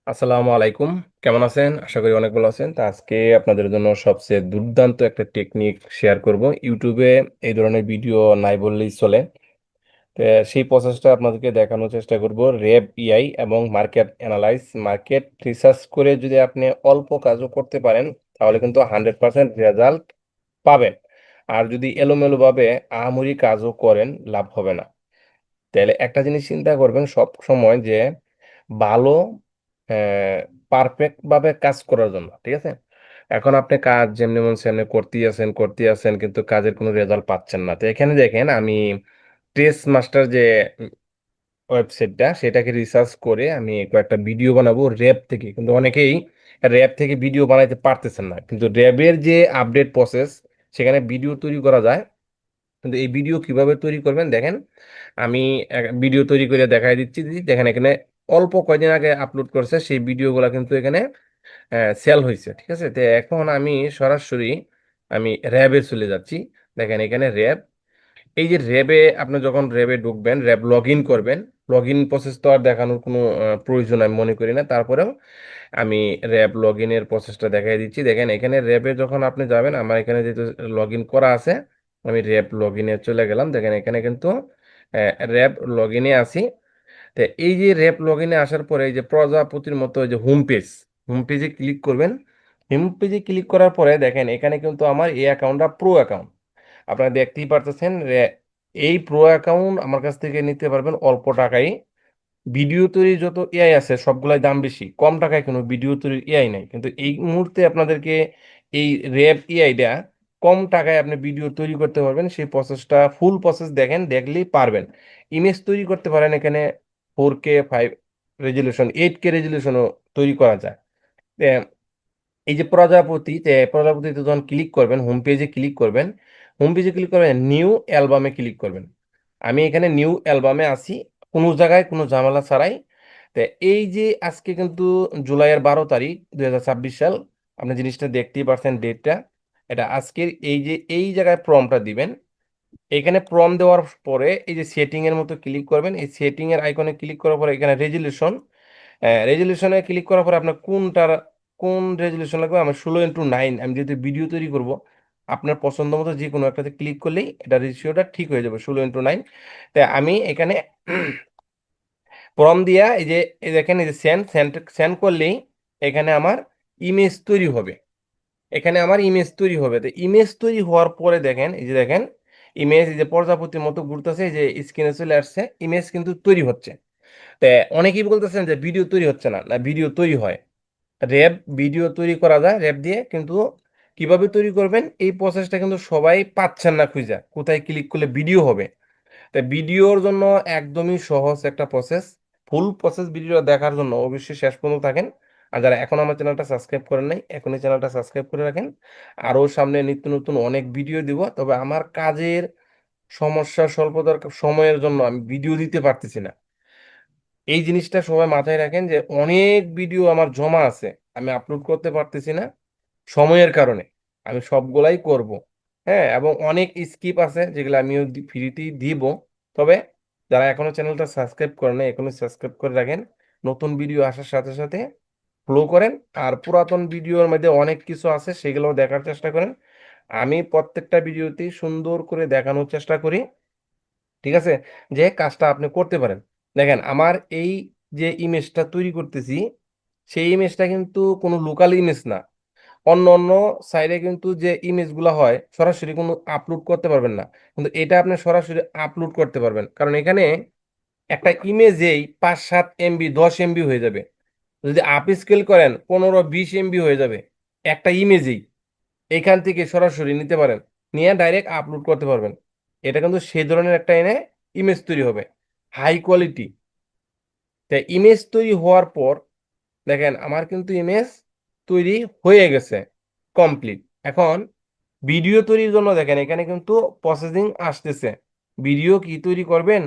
আসসালামু আলাইকুম। কেমন আছেন? আশা করি অনেক ভালো আছেন। আজকে আপনাদের জন্য সবচেয়ে দুর্দান্ত একটা টেকনিক শেয়ার করব। ইউটিউবে এই ধরনের ভিডিও নাই বললেই চলে। তো সেই প্রসেসটা আপনাদেরকে দেখানোর চেষ্টা করব। রেব ইআই এবং মার্কেট অ্যানালাইজ, মার্কেট রিসার্চ করে যদি আপনি অল্প কাজও করতে পারেন তাহলে কিন্তু 100% রেজাল্ট পাবেন। আর যদি এলোমেলোভাবে আহামরি কাজও করেন, লাভ হবে না। তাহলে একটা জিনিস চিন্তা করবেন সব সময় যে ভালো পারফেক্ট ভাবে কাজ করার জন্য, ঠিক আছে? এখন আপনি কাজ যেমনি মন সেমনি করতেই আছেন কিন্তু কাজের কোনো রেজাল্ট পাচ্ছেন না। তো এখানে দেখেন আমি টেস্ট মাস্টার যে ওয়েবসাইটটা সেটাকে রিসার্চ করে আমি কয়েকটা ভিডিও বানাবো র্যাব থেকে, কিন্তু অনেকেই র্যাব থেকে ভিডিও বানাইতে পারতেছেন না। কিন্তু র্যাবের যে আপডেট প্রসেস, সেখানে ভিডিও তৈরি করা যায়। কিন্তু এই ভিডিও কিভাবে তৈরি করবেন দেখেন, আমি ভিডিও তৈরি করে দেখাই দিচ্ছি। দেখেন এখানে অল্প কয়দিন আগে আপলোড করছে সেই ভিডিওগুলো কিন্তু এখানে সেল হয়েছে, ঠিক আছে? তো এখন আমি সরাসরি র্যাবে চলে যাচ্ছি। দেখেন এখানে র্যাব, এই যে র্যাবে আপনি যখন র্যাবে ঢুকবেন, র্যাব লগ ইন করবেন। লগ ইন প্রসেস তো আর দেখানোর কোনো প্রয়োজন আমি মনে করি না। তারপরেও আমি র্যাব লগ ইনের প্রসেসটা দেখাই দিচ্ছি। দেখেন এখানে র্যাবে যখন আপনি যাবেন, আমার এখানে যেহেতু লগ ইন করা আছে, আমি র্যাব লগ ইনে চলে গেলাম। দেখেন এখানে কিন্তু র্যাব লগ ইনে আছি। তো এই যে র্যাব লগ ইনে আসার পরে এই যে প্রজাপতির মতো এই যে হোম পেজে ক্লিক করবেন। হোম পেজে ক্লিক করার পরে দেখেন এখানে কিন্তু আমার এই অ্যাকাউন্টটা প্রো অ্যাকাউন্ট। আপনারা দেখতেই পারতেছেন এই প্রো অ্যাকাউন্ট আমার কাছ থেকে নিতে পারবেন অল্প টাকায়। ভিডিও তৈরি যত এআই আছে সবগুলাই দাম বেশি, কম টাকায় কোনো ভিডিও তৈরির এআই নাই। কিন্তু এই মুহূর্তে আপনাদেরকে এই র্যাব এআইটা কম টাকায় আপনি ভিডিও তৈরি করতে পারবেন। সেই প্রসেসটা ফুল প্রসেস দেখেন, দেখলেই পারবেন। ইমেজ তৈরি করতে পারেন এখানে 4K 5 রেজলিউশন, 8K রেজলিউশনও তৈরি করা যায়। এ, এই যে প্রজাপতিতে যখন ক্লিক করবেন, হোম পেজে ক্লিক করবেন, হোম পেজে ক্লিক করবেন, নিউ অ্যালবামে ক্লিক করবেন। আমি এখানে নিউ অ্যালবামে আছি, কোনো জায়গায় কোনো ঝামেলা ছাড়াই। তো এই যে আজকে কিন্তু জুলাইয়ের 12 তারিখ 2026 সাল, আপনি জিনিসটা দেখতেই পারছেন ডেটটা। এটা আজকের এই যে এই জায়গায় প্রমটা দিবেন। এখানে প্রম দেওয়ার পরে এই যে সেটিং এর মতো ক্লিক করবেন। এই সেটিং এর আইকনে ক্লিক করার পরে এখানে রেজলিউশনে ক্লিক করার পরে আপনার কোন রেজলিউশন লাগবে। আমার 16:9, আমি যেহেতু ভিডিও তৈরি করব, আপনার পছন্দ মতো যে কোনো একটাতে ক্লিক করলেই এটা রেশিওটা ঠিক হয়ে যাবে 16:9। তাই আমি এখানে প্রম দিয়া এই দেখেন এই যে সেন্ড করলেই এখানে আমার ইমেজ তৈরি হবে। তো ইমেজ তৈরি হওয়ার পরে দেখেন এই যে দেখেন ইমেজ, এই যে প্রজাপতির মতো ঘুরতেছে, এই যে স্ক্রিনে চলে আসছে, ইমেজ কিন্তু তৈরি হচ্ছে। তো অনেকেই বলতেছেন যে ভিডিও তৈরি হচ্ছে না। না, ভিডিও তৈরি হয়। র্যাব ভিডিও তৈরি করা যায় র্যাব দিয়ে, কিন্তু কিভাবে তৈরি করবেন এই প্রসেসটা কিন্তু সবাই পাচ্ছেন না খুঁজে, কোথায় ক্লিক করলে ভিডিও হবে। তাই ভিডিওর জন্য একদমই সহজ একটা প্রসেস। ফুল প্রসেস ভিডিও দেখার জন্য অবশ্যই শেষ পর্যন্ত থাকেন। আর যারা এখন আমার চ্যানেলটা সাবস্ক্রাইব করেন নাই, এখনই চ্যানেলটা সাবস্ক্রাইব করে রাখেন। আরও সামনে নিত্য নতুন অনেক ভিডিও দিব। তবে আমার কাজের সমস্যা স্বল্পতার সময়ের জন্য আমি ভিডিও দিতে পারতেছি না। এই জিনিসটা সবাই মাথায় রাখেন যে অনেক ভিডিও আমার জমা আছে, আমি আপলোড করতে পারতেছি না সময়ের কারণে। আমি সবগুলাই করব। হ্যাঁ, এবং অনেক স্কিপ আছে যেগুলো আমিও ফ্রিতেই দিব। তবে যারা এখনো চ্যানেলটা সাবস্ক্রাইব করেন নাই, এখনো সাবস্ক্রাইব করে রাখেন। নতুন ভিডিও আসার সাথে সাথে ফলো করেন। আর পুরাতন ভিডিওর মধ্যে অনেক কিছু আছে, সেগুলো দেখার চেষ্টা করেন। আমি প্রত্যেকটা ভিডিওতেই সুন্দর করে দেখানোর চেষ্টা করি, ঠিক আছে, যে কাজটা আপনি করতে পারেন। দেখেন আমার এই যে ইমেজটা তৈরি করতেছি, সেই ইমেজটা কিন্তু কোনো লোকাল ইমেজ না। অন্য অন্য সাইডে কিন্তু যে ইমেজগুলো হয় সরাসরি কোনো আপলোড করতে পারবেন না, কিন্তু এটা আপনি সরাসরি আপলোড করতে পারবেন। কারণ এখানে একটা ইমেজেই 5-7 MB 10 MB হয়ে যাবে। যদি আপ স্কেল করেন 15-20 MB হয়ে যাবে একটা ইমেজেই। এখান থেকে সরাসরি নিতে পারেন, নিয়ে ডাইরেক্ট আপলোড করতে পারবেন। এটা কিন্তু সেই ধরনের একটা এনে ইমেজ তৈরি হবে, হাই কোয়ালিটি। তাই ইমেজ তৈরি হওয়ার পর দেখেন আমার কিন্তু ইমেজ তৈরি হয়ে গেছে, কমপ্লিট। এখন ভিডিও তৈরির জন্য দেখেন এখানে কিন্তু প্রসেসিং আসতেছে। ভিডিও কি তৈরি করবেন,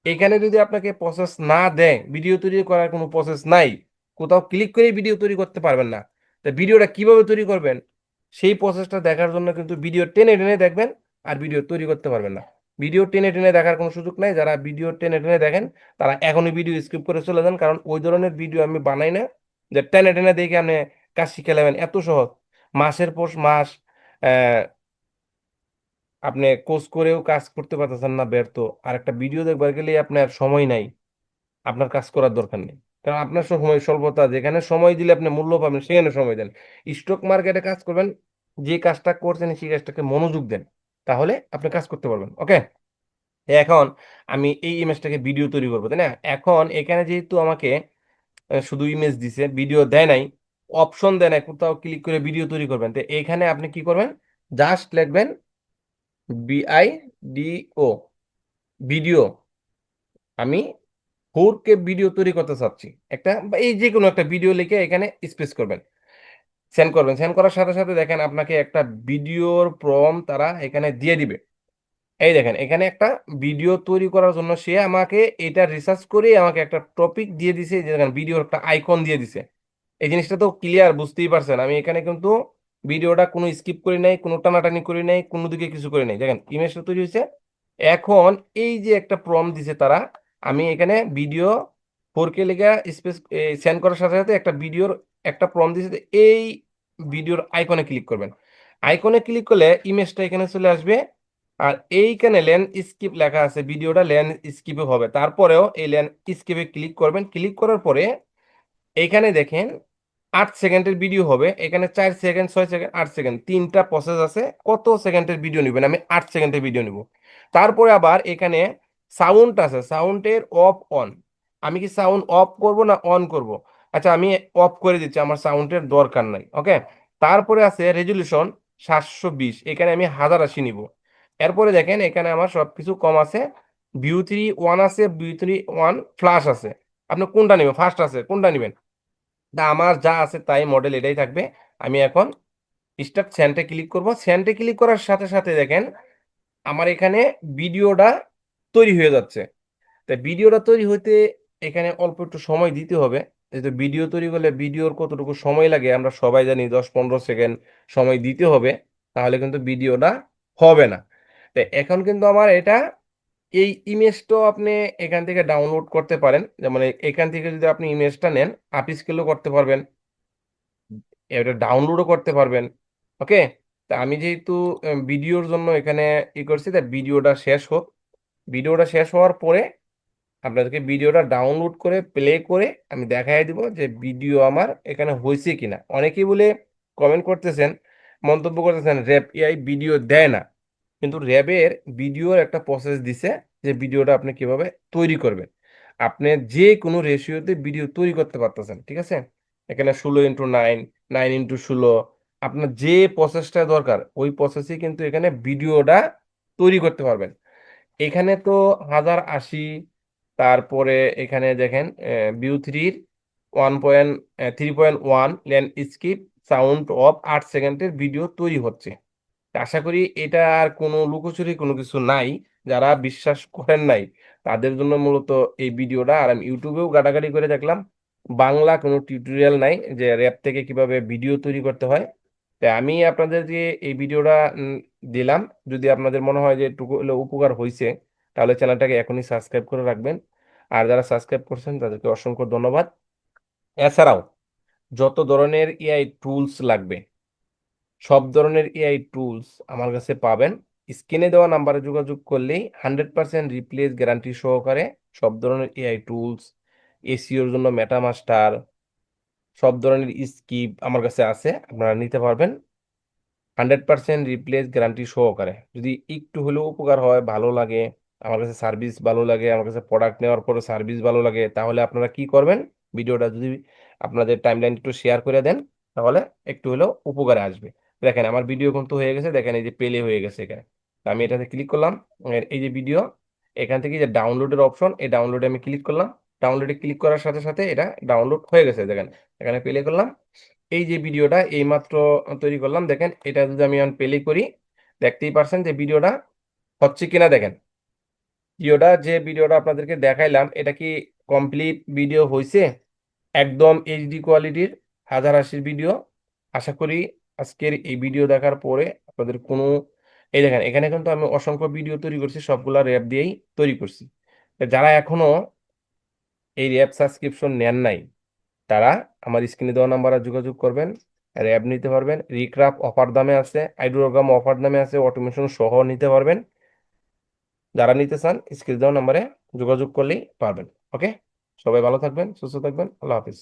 এখানে যদি আপনাকে প্রসেস না দেয়, ভিডিও তৈরি করার কোনো প্রসেস নাই। কোথাও ক্লিক করে ভিডিও তৈরি করতে পারবেন না। তা ভিডিওটা কিভাবে তৈরি করবেন সেই প্রসেসটা দেখার জন্য কিন্তু ভিডিও টেনে টেনে দেখবেন, আর ভিডিও তৈরি করতে পারবেন না। ভিডিও টেনে টেনে দেখার কোনো সুযোগ নাই। যারা ভিডিও টেনে টেনে দেখেন তারা এখনই ভিডিও স্কিপ করে চলে যান, কারণ ওই ধরনের ভিডিও আমি বানাই না যে টেনে টেনে দেখে আপনি কাজ শিখে নেবেন। এত সহজ, মাসের পর মাস আহ, আপনি কোর্স করেও কাজ করতে পারতেছেন না, ব্যর্থ। আর একটা ভিডিও দেখবার গেলে আপনার সময় নাই, আপনার কাজ করার দরকার নেই, কারণ আপনার সময় স্বল্পতা। যেখানে সময় দিলে আপনি মূল্য পাবেন সেখানে সময় দেন। স্টক মার্কেটে কাজ করবেন, যে কাজটা করছেন সেই কাজটাকে মনোযোগ দেন, তাহলে আপনি কাজ করতে পারবেন। ওকে, এখন আমি এই ইমেজটাকে ভিডিও তৈরি করবো, তাই না? এখন এখানে যেহেতু আমাকে শুধু ইমেজ দিছে, ভিডিও দেয় নাই, অপশন দেয় নাই কোথাও ক্লিক করে ভিডিও তৈরি করবেন, তো এখানে আপনি কি করবেন, জাস্ট লিখবেন BIDO, ভিডিও। আমি 4K ভিডিও তৈরি করতে চাচ্ছি, একটা বা এই যে কোনো একটা ভিডিও লিখে এখানে স্পেস করবেন, সেন্ড করবেন। সেন্ড করার সাথে সাথে দেখেন আপনাকে একটা ভিডিওর প্রম্পট তারা এখানে দিয়ে দিবে। এই দেখেন এখানে একটা ভিডিও তৈরি করার জন্য সে আমাকে এটা রিসার্চ করে আমাকে একটা টপিক দিয়ে দিছে, যে দেখেন ভিডিওর একটা আইকন দিয়ে দিছে। এই জিনিসটা তো ক্লিয়ার, বুঝতেই পারছেন। আমি এখানে কিন্তু ভিডিওটা কোনো স্কিপ করি নাই, কোনো টানাটানি করি নাই, কোনো দিকে কিছু করি নাই। দেখেন ইমেজটা তৈরি হয়েছে। এখন এই যে একটা প্রম্পট দিছে তারা, আমি এখানে ভিডিও 4K লেখা স্পেস সেন্ড করার সাথে সাথে একটা ভিডিওর একটা প্রম্পট দিছে, যে এই ভিডিওর আইকনে ক্লিক করবেন। আইকনে ক্লিক করলে ইমেজটা এখানে চলে আসবে, আর এইখানে লেন স্কিপ লেখা আছে, ভিডিওটা লেন স্কিপে হবে। তারপরেও এই লেন স্কিপে ক্লিক করবেন। ক্লিক করার পরে এইখানে দেখেন 8 সেকেন্ডের ভিডিও হবে। এখানে 4 সেকেন্ড, 6 সেকেন্ড, 8 সেকেন্ড, তিনটা প্রসেস আছে। কত সেকেন্ডের ভিডিও নেবেন? আমি 8 সেকেন্ডের ভিডিও নিব। তারপরে আবার এখানে সাউন্ড আছে, সাউন্ডের অফ অন। আমি কি সাউন্ড অফ করব না অন করব? আচ্ছা, আমি অফ করে দিচ্ছি, আমার সাউন্ডের দরকার নাই। ওকে, তারপরে আছে রেজলিউশন 720, এখানে আমি 1080 নিব। এরপরে দেখেন এখানে আমার সবকিছু কম আছে। ভিউ 3 1 আছে, ভিউ 3 1 ফ্লাশ আছে। আপনি কোনটা নেবেন? ফার্স্ট আছে, কোনটা নেবেন? না, আমার যা আছে তাই মডেল এটাই থাকবে। আমি এখন স্টার্ট স্যান্ডে ক্লিক করব। স্যান্ডে ক্লিক করার সাথে সাথে দেখেন আমার এখানে ভিডিওটা তৈরি হয়ে যাচ্ছে। তাই ভিডিওটা তৈরি হইতে এখানে অল্প একটু সময় দিতে হবে। যেহেতু ভিডিও তৈরি করলে ভিডিওর কতটুকু সময় লাগে আমরা সবাই জানি, 10-15 সেকেন্ড সময় দিতে হবে, তাহলে কিন্তু ভিডিওটা হবে না। তো এখন কিন্তু আমার এটা, এই ইমেজটাও আপনি এখান থেকে ডাউনলোড করতে পারেন। যেমন এখান থেকে যদি আপনি ইমেজটা নেন, আপ স্কেলও করতে পারবেন, এটা ডাউনলোডও করতে পারবেন। ওকে, তা আমি যেহেতু ভিডিওর জন্য এখানে করছি, তাই ভিডিওটা শেষ হোক। ভিডিওটা শেষ হওয়ার পরে আপনাদেরকে ভিডিওটা ডাউনলোড করে প্লে করে আমি দেখাই দিব যে ভিডিও আমার এখানে হয়েছে কিনা। অনেকেই বলে কমেন্ট করতেছেন, মন্তব্য করতেছেন র্যাব এআই ভিডিও দেয় না, কিন্তু র্যাবের ভিডিওর একটা প্রসেস দিছে যে ভিডিওটা আপনি কিভাবে তৈরি করবেন। আপনি যে কোনো রেশিওতে ভিডিও তৈরি করতে পারতেছেন, ঠিক আছে? এখানে 16x9, 9x16, আপনার যে প্রসেসটা দরকার ওই প্রসেসই কিন্তু এখানে ভিডিওটা তৈরি করতে পারবেন। এখানে তো 1080, তারপরে এখানে দেখেন view 3 1.3.1 lane skip, sound of 8 সেকেন্ডের ভিডিও তৈরি হচ্ছে। আশা করি এটা আর কোনো লুকোচুরি কোনো কিছু নাই। যারা বিশ্বাস করেন নাই তাদের জন্য মূলত এই ভিডিওটা। আর আমি ইউটিউবেও ঘাটাঘাটি করে দেখলাম, বাংলা কোনো টিউটোরিয়াল নাই যে র্যাপ থেকে কিভাবে ভিডিও তৈরি করতে হয়। তাই আমি আপনাদেরকে এই ভিডিওটা দিলাম। যদি আপনাদের মনে হয় যে একটু হলেও উপকার হয়েছে, তাহলে চ্যানেলটাকে এখনই সাবস্ক্রাইব করে রাখবেন। আর যারা সাবস্ক্রাইব করছেন তাদেরকে অসংখ্য ধন্যবাদ। এছাড়াও যত ধরনের এআই টুলস লাগবে, সব ধরনের এআই টুলস আমার কাছে পাবেন। স্ক্রিনে দেওয়া নাম্বারে যোগাযোগ করলেই 100% রিপ্লেস গ্যারান্টি সহকারে সব ধরনের এআই টুলস, এসিওর জন্য মেটামাস্টার, সব ধরনের স্কিপ আমার কাছে আছে, আপনারা নিতে পারবেন 100% রিপ্লেস গ্যারান্টি সহকারে। যদি একটু হলেও উপকার হয়, ভালো লাগে, আমার কাছে সার্ভিস ভালো লাগে, আমার কাছে প্রোডাক্ট নেওয়ার পরে সার্ভিস ভালো লাগে, তাহলে আপনারা কি করবেন, ভিডিওটা যদি আপনাদের টাইমলাইন একটু শেয়ার করে দেন, তাহলে একটু হলেও উপকারে আসবে। দেখেন আমার ভিডিও কিন্তু হয়ে গেছে, দেখেন এই যে প্লে হয়ে গেছে এখানে। তো আমি এটাতে ক্লিক করলাম, এই যে ভিডিও, এখান থেকে যে ডাউনলোডের অপশন, এই ডাউনলোডে আমি ক্লিক করলাম। ডাউনলোডে ক্লিক করার সাথে সাথে এটা ডাউনলোড হয়ে গেছে, দেখেন এখানে প্লে করলাম। এই যে ভিডিওটা এইমাত্র তৈরি করলাম, দেখেন এটা যদি আমি প্লে করি, দেখতেই পারছেন যে ভিডিওটা হচ্ছে কিনা। দেখেন যে ভিডিওটা আপনাদেরকে দেখাইলাম, এটা কি কমপ্লিট ভিডিও হয়েছে? একদম এইচডি কোয়ালিটির 1080 ভিডিও। আশা করি আজকের এই ভিডিও দেখার পরে আপনাদের কোনো এই দেখেন এখানে কিন্তু আমি অসংখ্য ভিডিও তৈরি করছি, সবগুলা র্যাপ দিয়েই তৈরি করছি। তো যারা এখনো এই র্যাপ সাবস্ক্রিপশন নেন নাই, তারা আমার স্ক্রিনে দেওয়া নাম্বারে যোগাযোগ করবেন, র্যাব নিতে পারবেন। রিক্রাফ অফার দামে আছে, আইডোরোগ্রাম অফার দামে আছে, অটোমেশন সহ নিতে পারবেন। যারা নিতে চান স্ক্রিনে দেওয়া নাম্বারে যোগাযোগ করলেই পারবেন। ওকে, সবাই ভালো থাকবেন, সুস্থ থাকবেন, আল্লাহ হাফিজ।